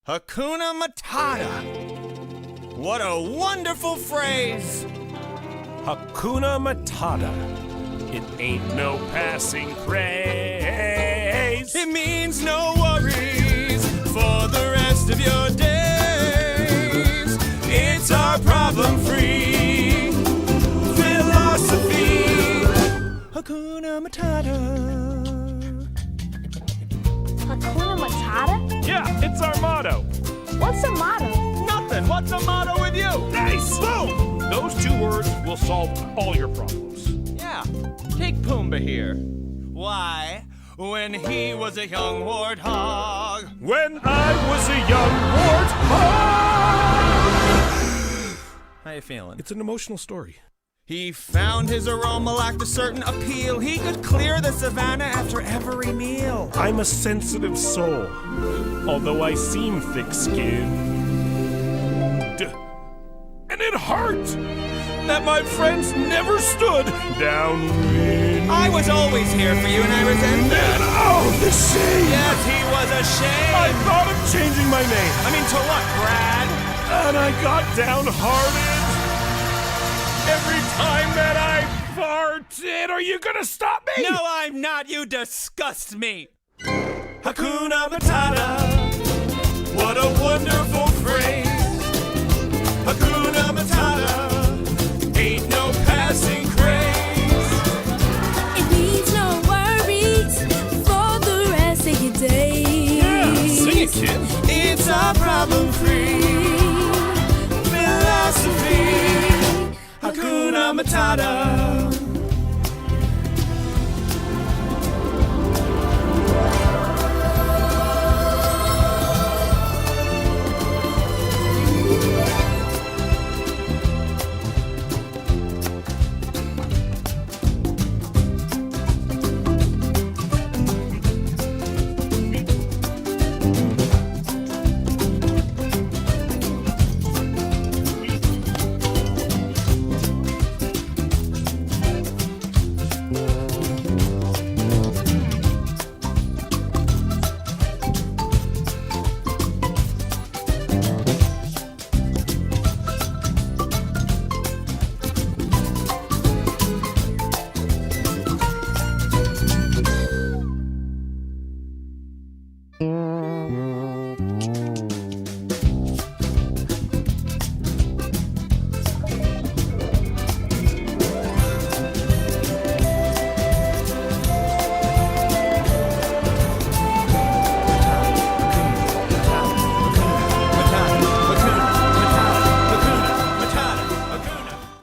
Hakuna Matata. What a wonderful phrase. Hakuna Matata. It ain't no passing craze. It means no worries for the rest of your days. It's our problem-free philosophy. Hakuna Matata. Hakuna Matata? Yeah, it's our motto. What's a motto? Nothing. What's the motto with you? Nice! Boom! Those 2 words will solve all your problems. Yeah. Take Pumbaa here. Why, when he was a young warthog. When I was a young warthog! How you feeling? It's an emotional story. He found his aroma lacked a certain appeal. He could clear the savannah after every meal. I'm a sensitive soul, although I seem thick-skinned. And it hurt that my friends never stood downwind. I was always here for you and I resent that. And oh, the shame! Yes, he was ashamed. I thought of changing my name, I mean, to what, Brad? and I got downhearted every time that I farted. Are you gonna stop me? No, I'm not. You disgust me. Hakuna Matata. What a wonderful phrase. Hakuna Matata. Ain't no passing craze. It means no worries for the rest of your days. Yeah, sing it, kid. It's a problem-free philosophy. Hakuna Matata.